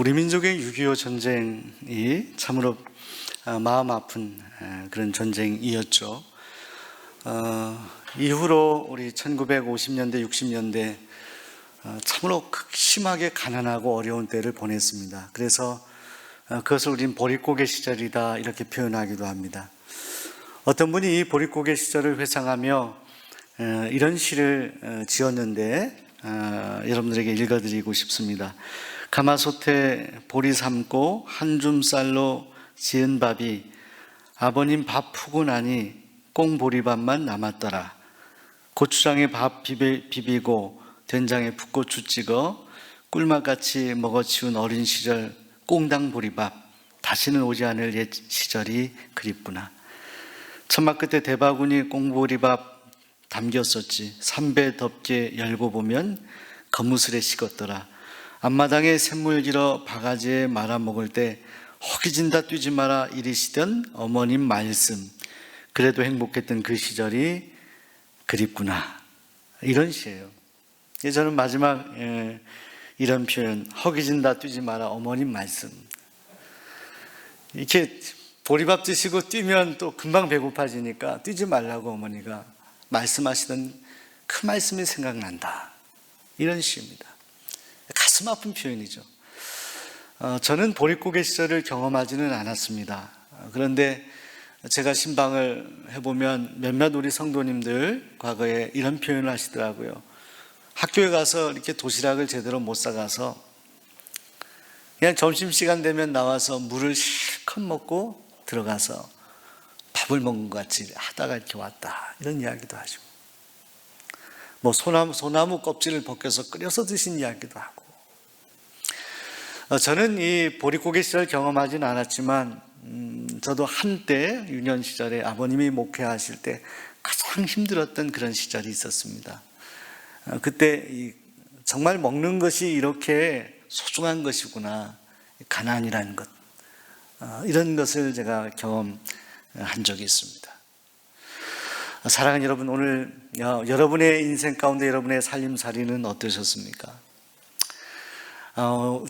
우리 민족의 6.25 전쟁이 참으로 마음 아픈 그런 전쟁이었죠. 이후로 우리 1950년대, 60년대 참으로 극심하게 가난하고 어려운 때를 보냈습니다. 그래서 그것을 우린 보릿고개 시절이다 이렇게 표현하기도 합니다. 어떤 분이 이 보릿고개 시절을 회상하며 이런 시를 지었는데 여러분들에게 읽어드리고 싶습니다. 가마솥에 보리 삶고 한 줌 쌀로 지은 밥이 아버님 밥 푸고 나니 꽁보리밥만 남았더라. 고추장에 밥 비비고 된장에 풋고추 찍어 꿀맛같이 먹어치운 어린 시절 꽁당 보리밥, 다시는 오지 않을 옛 시절이 그립구나. 천막 끝에 대바구니 꽁보리밥 담겼었지. 삼배 덮개 열고 보면 거무스레 식었더라. 앞마당에 샘물 길어 바가지에 말아 먹을 때 허기진다 뛰지 마라 이리시던 어머님 말씀, 그래도 행복했던 그 시절이 그립구나. 이런 시예요. 저는 마지막 이런 표현, 허기진다 뛰지 마라 어머님 말씀. 이렇게 보리밥 드시고 뛰면 또 금방 배고파지니까 뛰지 말라고 어머니가 말씀하시던 그 말씀이 생각난다. 이런 시입니다. 가슴 아픈 표현이죠. 저는 보릿고개 시절을 경험하지는 않았습니다. 그런데 제가 신방을 해보면 몇몇 우리 성도님들 과거에 이런 표현을 하시더라고요. 학교에 가서 이렇게 도시락을 제대로 못 싸가서 그냥 점심시간 되면 나와서 물을 실컷 먹고 들어가서 밥을 먹은 것 같이 하다가 이렇게 왔다. 이런 이야기도 하죠. 뭐 소나무 껍질을 벗겨서 끓여서 드신 이야기도 하고. 저는 이 보릿고개 시절 경험하진 않았지만 저도 한때 유년 시절에 아버님이 목회하실 때 가장 힘들었던 그런 시절이 있었습니다. 그때 정말 먹는 것이 이렇게 소중한 것이구나, 가난이라는 것, 이런 것을 제가 경험한 적이 있습니다. 사랑하는 여러분, 오늘 여러분의 인생 가운데 여러분의 살림살이는 어떠셨습니까?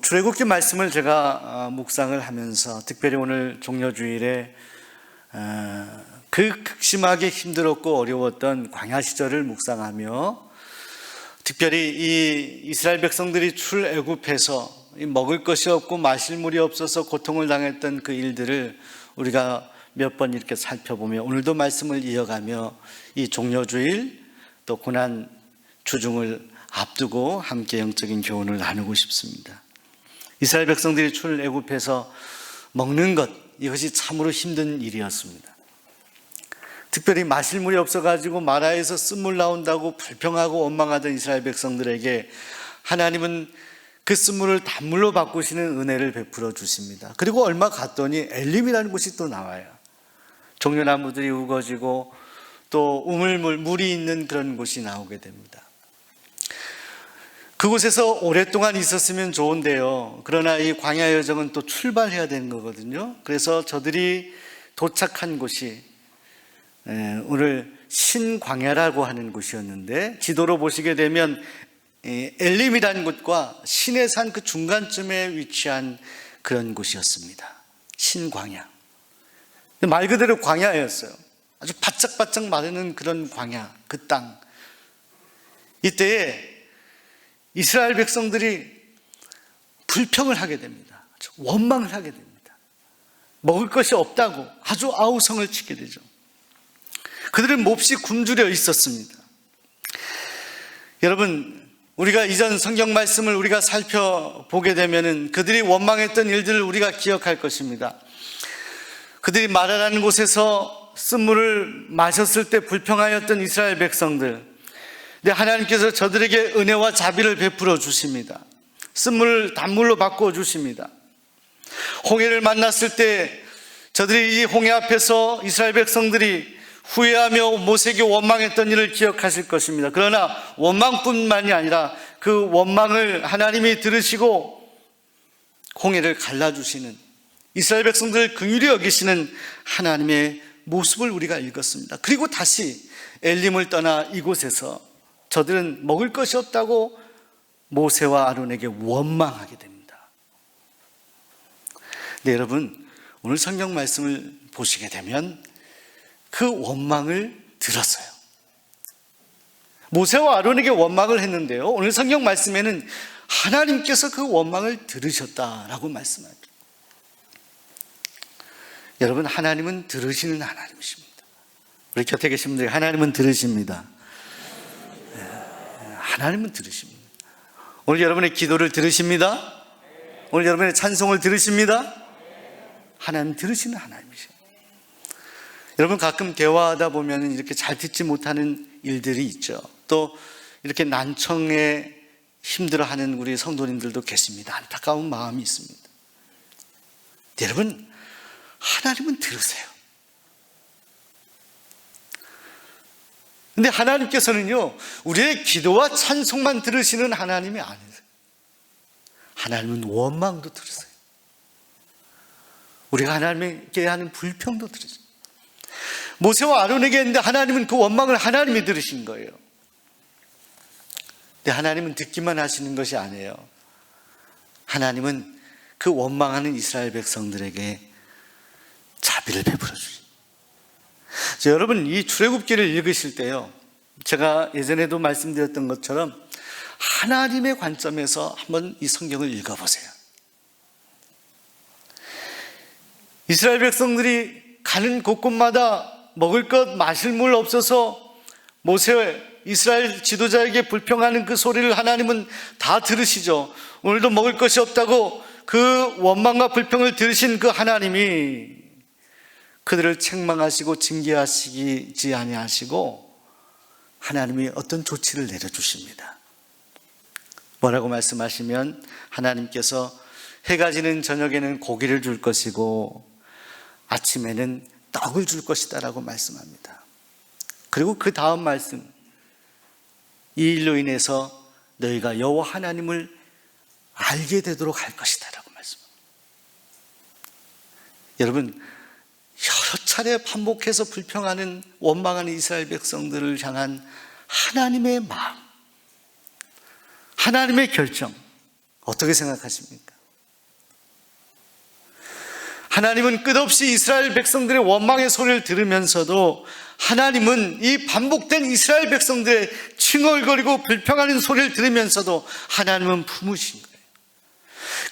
출애굽기 말씀을 제가 묵상을 하면서 특별히 오늘 종려주일에 그 극심하게 힘들었고 어려웠던 광야 시절을 묵상하며 특별히 이 이스라엘 백성들이 출애굽해서 먹을 것이 없고 마실 물이 없어서 고통을 당했던 그 일들을 우리가 몇 번 이렇게 살펴보며 오늘도 말씀을 이어가며 이 종려주일 또 고난 주중을 앞두고 함께 영적인 교훈을 나누고 싶습니다. 이스라엘 백성들이 출애굽해서 먹는 것, 이것이 참으로 힘든 일이었습니다. 특별히 마실 물이 없어가지고 마라에서 쓴물 나온다고 불평하고 원망하던 이스라엘 백성들에게 하나님은 그 쓴물을 단물로 바꾸시는 은혜를 베풀어 주십니다. 그리고 얼마 갔더니 엘림이라는 곳이 또 나와요. 종려나무들이 우거지고 또 우물물, 물이 있는 그런 곳이 나오게 됩니다. 그곳에서 오랫동안 있었으면 좋은데요. 그러나 이 광야 여정은 또 출발해야 되는 거거든요. 그래서 저들이 도착한 곳이 오늘 신광야라고 하는 곳이었는데 지도로 보시게 되면 엘림이라는 곳과 시내산 그 중간쯤에 위치한 그런 곳이었습니다. 신광야. 말 그대로 광야였어요. 아주 바짝바짝 마르는 그런 광야, 그 땅. 이때에 이스라엘 백성들이 불평을 하게 됩니다. 원망을 하게 됩니다. 먹을 것이 없다고 아주 아우성을 치게 되죠. 그들은 몹시 굶주려 있었습니다. 여러분, 우리가 이전 성경 말씀을 우리가 살펴보게 되면은 그들이 원망했던 일들을 우리가 기억할 것입니다. 그들이 마라라는 곳에서 쓴물을 마셨을 때 불평하였던 이스라엘 백성들, 근데 하나님께서 저들에게 은혜와 자비를 베풀어 주십니다. 쓴물을 단물로 바꾸어 주십니다. 홍해를 만났을 때 저들이 이 홍해 앞에서 이스라엘 백성들이 후회하며 모세에게 원망했던 일을 기억하실 것입니다. 그러나 원망뿐만이 아니라 그 원망을 하나님이 들으시고 홍해를 갈라주시는, 이스라엘 백성들을 긍휼히 여기시는 하나님의 모습을 우리가 읽었습니다. 그리고 다시 엘림을 떠나 이곳에서 저들은 먹을 것이 없다고 모세와 아론에게 원망하게 됩니다. 근데 여러분, 오늘 성경 말씀을 보시게 되면 그 원망을 들었어요. 모세와 아론에게 원망을 했는데요, 오늘 성경 말씀에는 하나님께서 그 원망을 들으셨다라고 말씀하죠. 여러분, 하나님은 들으시는 하나님이십니다. 우리 곁에 계신 분들이 하나님은 들으십니다. 하나님은 들으십니다. 오늘 여러분의 기도를 들으십니다. 오늘 여러분의 찬송을 들으십니다. 하나님 들으시는 하나님이십니다. 여러분, 가끔 대화하다 보면 이렇게 잘 듣지 못하는 일들이 있죠. 또 이렇게 난청에 힘들어하는 우리 성도님들도 계십니다. 안타까운 마음이 있습니다. 여러분, 하나님은 들으세요. 근데 하나님께서는요, 우리의 기도와 찬송만 들으시는 하나님이 아니세요. 하나님은 원망도 들으세요. 우리가 하나님께 하는 불평도 들으세요. 모세와 아론에게 했는데 하나님은 그 원망을 하나님이 들으신 거예요. 근데 하나님은 듣기만 하시는 것이 아니에요. 하나님은 그 원망하는 이스라엘 백성들에게 자비를 베풀어 주십니다. 여러분, 이 출애굽기를 읽으실 때요, 제가 예전에도 말씀드렸던 것처럼 하나님의 관점에서 한번 이 성경을 읽어보세요. 이스라엘 백성들이 가는 곳곳마다 먹을 것, 마실 물 없어서 모세, 이스라엘 지도자에게 불평하는 그 소리를 하나님은 다 들으시죠. 오늘도 먹을 것이 없다고 그 원망과 불평을 들으신 그 하나님이 그들을 책망하시고 징계하시지 아니하시고 하나님이 어떤 조치를 내려주십니다. 뭐라고 말씀하시면 하나님께서 해가 지는 저녁에는 고기를 줄 것이고 아침에는 떡을 줄 것이다 라고 말씀합니다. 그리고 그 다음 말씀, 이 일로 인해서 너희가 여호와 하나님을 알게 되도록 할 것이다 라고 말씀합니다. 여러분, 여러 차례 반복해서 불평하는 원망하는 이스라엘 백성들을 향한 하나님의 마음, 하나님의 결정, 어떻게 생각하십니까? 하나님은 끝없이 이스라엘 백성들의 원망의 소리를 들으면서도 하나님은 이 반복된 이스라엘 백성들의 칭얼거리고 불평하는 소리를 들으면서도 하나님은 품으신 거예요.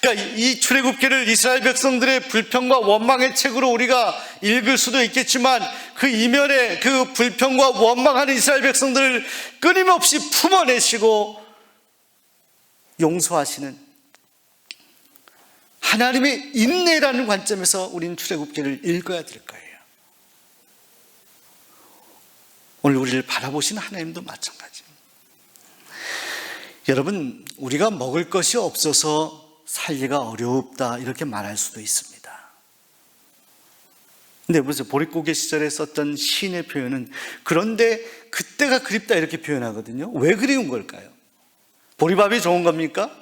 그러니까 이 출애굽기를 이스라엘 백성들의 불평과 원망의 책으로 우리가 읽을 수도 있겠지만 그 이면에 그 불평과 원망하는 이스라엘 백성들을 끊임없이 품어내시고 용서하시는 하나님의 인내라는 관점에서 우리는 출애굽기를 읽어야 될 거예요. 오늘 우리를 바라보시는 하나님도 마찬가지입니다. 여러분, 우리가 먹을 것이 없어서 살기가 어렵다 이렇게 말할 수도 있습니다. 근데 보세요, 보릿고개 시절에 썼던 시인의 표현은 그런데 그때가 그립다 이렇게 표현하거든요. 왜 그리운 걸까요? 보리밥이 좋은 겁니까?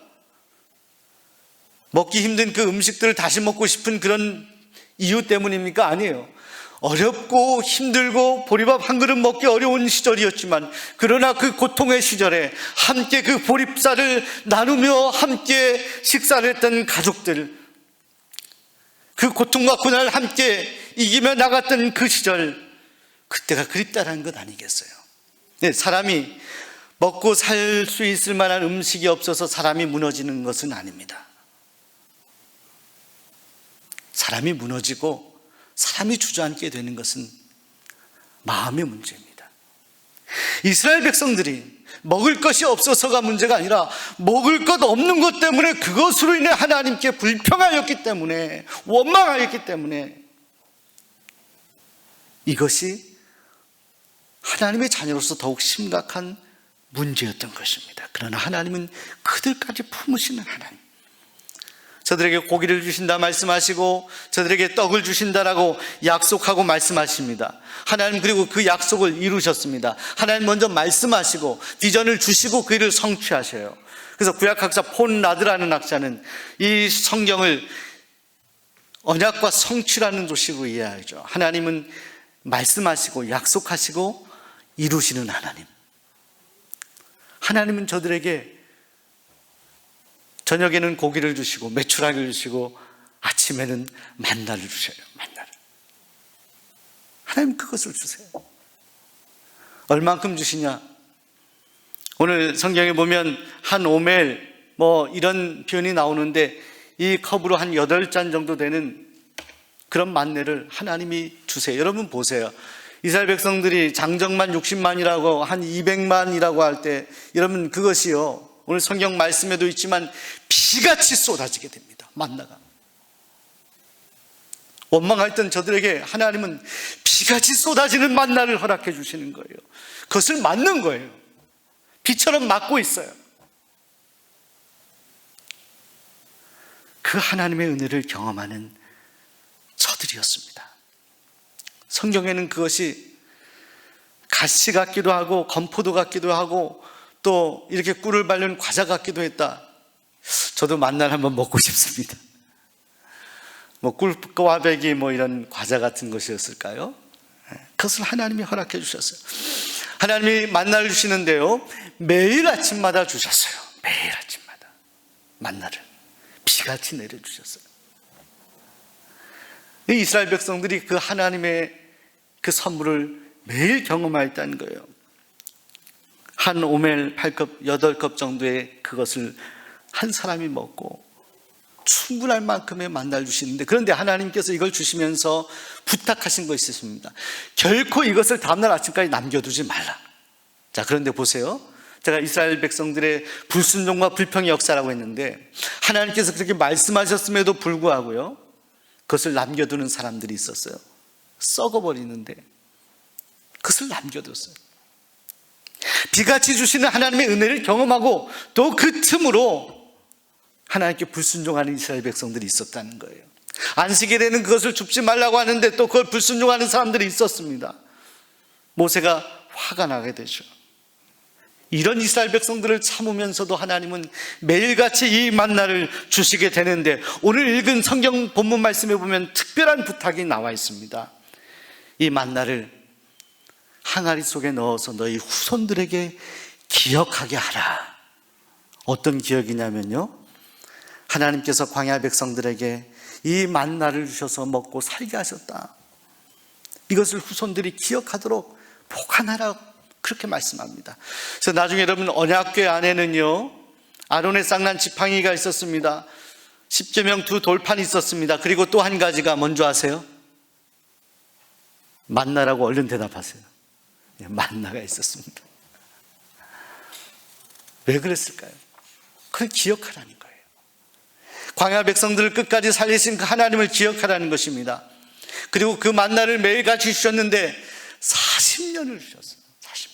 먹기 힘든 그 음식들을 다시 먹고 싶은 그런 이유 때문입니까? 아니에요. 어렵고 힘들고 보리밥 한 그릇 먹기 어려운 시절이었지만 그러나 그 고통의 시절에 함께 그 보리쌀을 나누며 함께 식사를 했던 가족들, 그 고통과 고난을 함께 이기며 나갔던 그 시절, 그때가 그립다라는 것 아니겠어요? 네, 사람이 먹고 살 수 있을 만한 음식이 없어서 사람이 무너지는 것은 아닙니다. 사람이 무너지고 사람이 주저앉게 되는 것은 마음의 문제입니다. 이스라엘 백성들이 먹을 것이 없어서가 문제가 아니라 먹을 것 없는 것 때문에 그것으로 인해 하나님께 불평하였기 때문에, 원망하였기 때문에 이것이 하나님의 자녀로서 더욱 심각한 문제였던 것입니다. 그러나 하나님은 그들까지 품으시는 하나님, 저들에게 고기를 주신다 말씀하시고 저들에게 떡을 주신다라고 약속하고 말씀하십니다. 하나님 그리고 그 약속을 이루셨습니다. 하나님 먼저 말씀하시고 비전을 주시고 그 일을 성취하셔요. 그래서 구약학자 폰 라드라는 학자는 이 성경을 언약과 성취라는 도식으로 이해하죠. 하나님은 말씀하시고 약속하시고 이루시는 하나님. 하나님은 저들에게 저녁에는 고기를 주시고 메추라기를 주시고 아침에는 만나를 주셔요. 만나를. 하나님 그것을 주세요. 얼만큼 주시냐? 오늘 성경에 보면 한 오멜 이런 표현이 나오는데 이 컵으로 한 8잔 정도 되는 그런 만나를 하나님이 주세요. 여러분 보세요. 이스라엘 백성들이 장정만 60만이라고 한 200만이라고 할 때 여러분 그것이요, 오늘 성경 말씀에도 있지만 비같이 쏟아지게 됩니다. 만나가. 원망했던 저들에게 하나님은 비같이 쏟아지는 만나를 허락해 주시는 거예요. 그것을 맞는 거예요. 비처럼 맞고 있어요. 그 하나님의 은혜를 경험하는 저들이었습니다. 성경에는 그것이 가시 같기도 하고 건포도 같기도 하고 또 이렇게 꿀을 바른 과자 같기도 했다. 저도 만나를 한번 먹고 싶습니다. 꿀과배기 이런 과자 같은 것이었을까요? 그것을 하나님이 허락해 주셨어요. 하나님이 만나를 주시는데요, 매일 아침마다 주셨어요. 매일 아침마다 만나를 비같이 내려주셨어요. 이스라엘 백성들이 그 하나님의 그 선물을 매일 경험하였다는 거예요. 한 오멜 8컵, 8컵 정도의 그것을 한 사람이 먹고 충분할 만큼의 만나를 주시는데, 그런데 하나님께서 이걸 주시면서 부탁하신 것이 있습니다. 결코 이것을 다음날 아침까지 남겨두지 말라. 자, 그런데 보세요. 제가 이스라엘 백성들의 불순종과 불평의 역사라고 했는데, 하나님께서 그렇게 말씀하셨음에도 불구하고요, 그것을 남겨두는 사람들이 있었어요. 썩어버리는데 그것을 남겨뒀어요. 비같이 주시는 하나님의 은혜를 경험하고 또 그 틈으로 하나님께 불순종하는 이스라엘 백성들이 있었다는 거예요. 안식일에는 그것을 줍지 말라고 하는데 또 그걸 불순종하는 사람들이 있었습니다. 모세가 화가 나게 되죠. 이런 이스라엘 백성들을 참으면서도 하나님은 매일같이 이 만나를 주시게 되는데, 오늘 읽은 성경 본문 말씀에 보면 특별한 부탁이 나와 있습니다. 이 만나를 항아리 속에 넣어서 너희 후손들에게 기억하게 하라. 어떤 기억이냐면요, 하나님께서 광야 백성들에게 이 만나를 주셔서 먹고 살게 하셨다. 이것을 후손들이 기억하도록 보관하라, 그렇게 말씀합니다. 그래서 나중에 여러분 언약궤 안에는요, 아론의 쌍난 지팡이가 있었습니다. 십계명 2 돌판이 있었습니다. 그리고 또 한 가지가 뭔지 아세요? 만나라고 얼른 대답하세요. 만나가 있었습니다. 왜 그랬을까요? 그걸 기억하라는 거예요. 광야 백성들을 끝까지 살리신 그 하나님을 기억하라는 것입니다. 그리고 그 만나를 매일같이 주셨는데 40년을 주셨어요. 40년.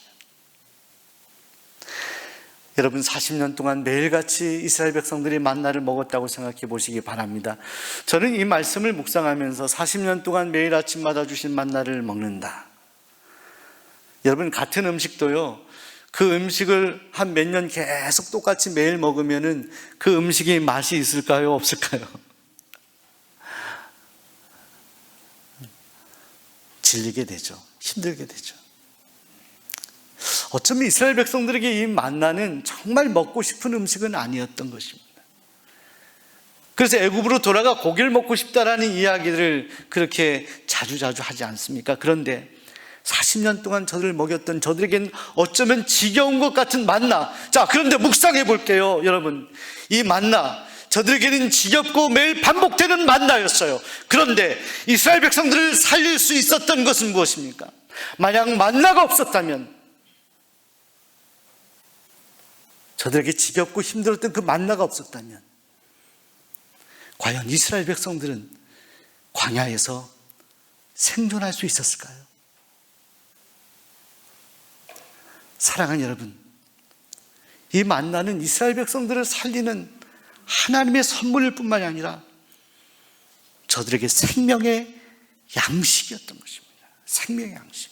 여러분 40년 동안 매일같이 이스라엘 백성들이 만나를 먹었다고 생각해 보시기 바랍니다. 저는 이 말씀을 묵상하면서 40년 동안 매일 아침마다 주신 만나를 먹는다. 여러분 같은 음식도요, 그 음식을 한 몇 년 계속 똑같이 매일 먹으면은 그 음식이 맛이 있을까요? 없을까요? 질리게 되죠. 힘들게 되죠. 어쩌면 이스라엘 백성들에게 이 만나는 정말 먹고 싶은 음식은 아니었던 것입니다. 그래서 애굽으로 돌아가 고기를 먹고 싶다라는 이야기를 그렇게 자주자주 하지 않습니까? 그런데 40년 동안 저들을 먹였던 저들에겐 어쩌면 지겨운 것 같은 만나. 자, 그런데 묵상해 볼게요. 여러분, 이 만나, 저들에게는 지겹고 매일 반복되는 만나였어요. 그런데 이스라엘 백성들을 살릴 수 있었던 것은 무엇입니까? 만약 만나가 없었다면, 저들에게 지겹고 힘들었던 그 만나가 없었다면, 과연 이스라엘 백성들은 광야에서 생존할 수 있었을까요? 사랑하는 여러분, 이 만나는 이스라엘 백성들을 살리는 하나님의 선물일 뿐만이 아니라 저들에게 생명의 양식이었던 것입니다. 생명의 양식.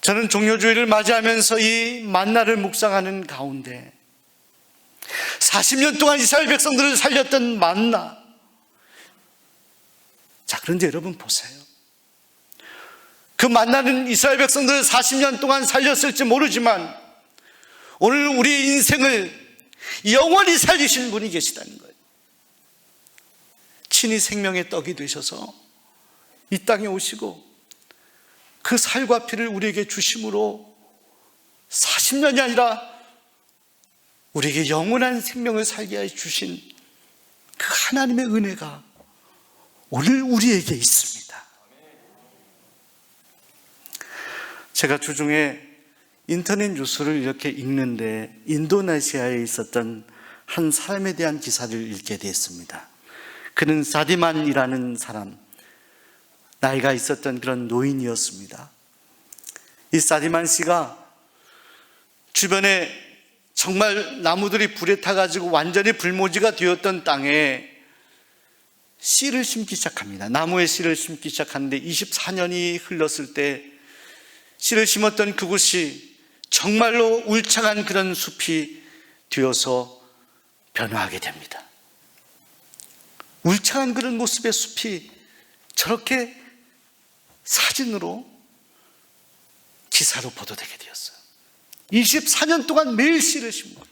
저는 종료주일을 맞이하면서 이 만나를 묵상하는 가운데 40년 동안 이스라엘 백성들을 살렸던 만나. 자, 그런데 여러분 보세요. 그 만나는 이스라엘 백성들을 40년 동안 살렸을지 모르지만 오늘 우리의 인생을 영원히 살리신 분이 계시다는 거예요. 신이 생명의 떡이 되셔서 이 땅에 오시고 그 살과 피를 우리에게 주심으로 40년이 아니라 우리에게 영원한 생명을 살게 해 주신 그 하나님의 은혜가 오늘 우리에게 있습니다. 제가 주중에 인터넷 뉴스를 이렇게 읽는데 인도네시아에 있었던 한 사람에 대한 기사를 읽게 됐습니다. 그는 사디만이라는 사람, 나이가 있었던 그런 노인이었습니다. 이 사디만 씨가 주변에 정말 나무들이 불에 타가지고 완전히 불모지가 되었던 땅에 씨를 심기 시작합니다. 나무에 씨를 심기 시작하는데 24년이 흘렀을 때 씨를 심었던 그곳이 정말로 울창한 그런 숲이 되어서 변화하게 됩니다. 울창한 그런 모습의 숲이 저렇게 사진으로 기사로 보도되게 되었어요. 24년 동안 매일 씨를 심고,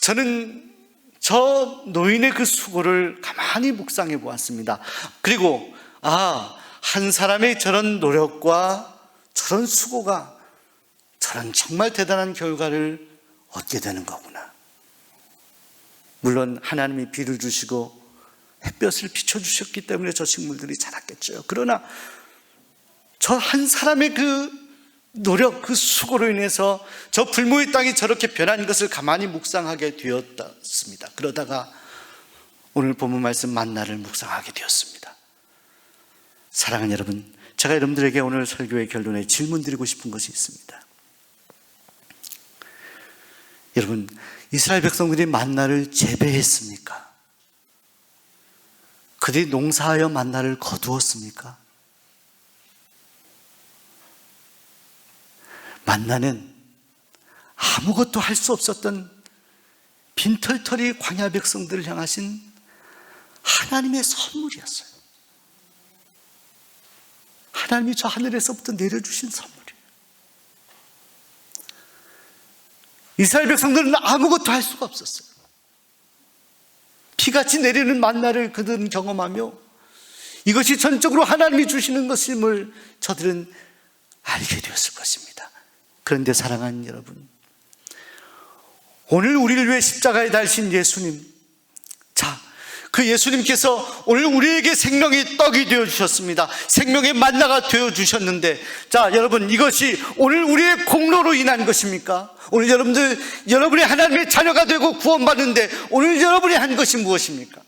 저는 저 노인의 그 수고를 가만히 묵상해 보았습니다. 그리고 한 사람의 저런 노력과 저런 수고가 저런 정말 대단한 결과를 얻게 되는 거구나. 물론 하나님이 비를 주시고 햇볕을 비춰주셨기 때문에 저 식물들이 자랐겠죠. 그러나 저 한 사람의 그 노력, 그 수고로 인해서 저 불모의 땅이 저렇게 변한 것을 가만히 묵상하게 되었습니다. 그러다가 오늘 본문 말씀 만나를 묵상하게 되었습니다. 사랑하는 여러분, 제가 여러분들에게 오늘 설교의 결론에 질문 드리고 싶은 것이 있습니다. 여러분, 이스라엘 백성들이 만나를 재배했습니까? 그들이 농사하여 만나를 거두었습니까? 만나는 아무것도 할 수 없었던 빈털터리 광야 백성들을 향하신 하나님의 선물이었어요. 하나님이 저 하늘에서부터 내려주신 선물이에요. 이스라엘 백성들은 아무것도 할 수가 없었어요. 피같이 내리는 만나를 그들은 경험하며 이것이 전적으로 하나님이 주시는 것임을 저들은 알게 되었을 것입니다. 그런데 사랑하는 여러분, 오늘 우리를 위해 십자가에 달신 예수님, 그 예수님께서 오늘 우리에게 생명의 떡이 되어주셨습니다. 생명의 만나가 되어주셨는데, 여러분, 이것이 오늘 우리의 공로로 인한 것입니까? 오늘 여러분이 하나님의 자녀가 되고 구원받는데 오늘 여러분이 한 것이 무엇입니까?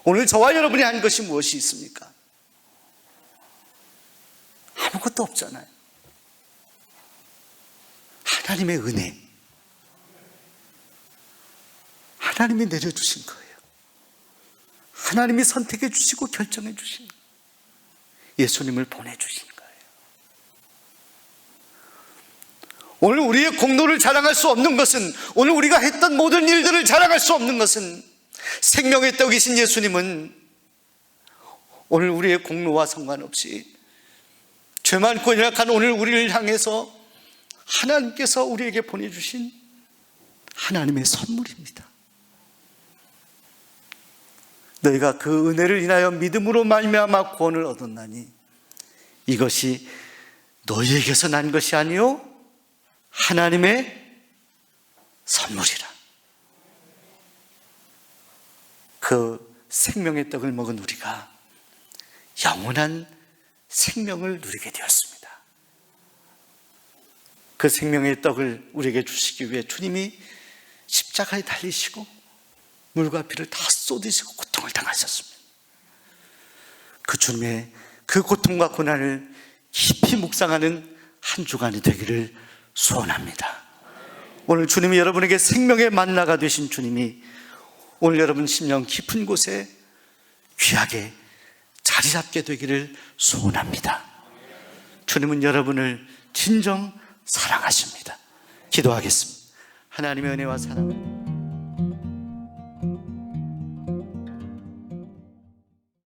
오늘 저와 여러분이 한 것이 무엇이 있습니까? 아무것도 없잖아요. 하나님의 은혜, 하나님이 내려주신 거예요. 하나님이 선택해 주시고 결정해 주신, 예수님을 보내주신 거예요. 오늘 우리의 공로를 자랑할 수 없는 것은, 오늘 우리가 했던 모든 일들을 자랑할 수 없는 것은, 생명의 떡이신 예수님은 오늘 우리의 공로와 상관없이 죄 많고 연약한 오늘 우리를 향해서 하나님께서 우리에게 보내주신 하나님의 선물입니다. 너희가 그 은혜를 인하여 믿음으로 말미암아 구원을 얻었나니 이것이 너희에게서 난 것이 아니요 하나님의 선물이라. 그 생명의 떡을 먹은 우리가 영원한 생명을 누리게 되었습니다. 그 생명의 떡을 우리에게 주시기 위해 주님이 십자가에 달리시고 물과 피를 다 쏟으시고 고통을 당하셨습니다. 그 주님의 그 고통과 고난을 깊이 묵상하는 한 주간이 되기를 소원합니다. 오늘 주님이 여러분에게 생명의 만나가 되신 주님이 오늘 여러분 심령 깊은 곳에 귀하게 자리 잡게 되기를 소원합니다. 주님은 여러분을 진정 사랑하십니다. 기도하겠습니다. 하나님의 은혜와 사랑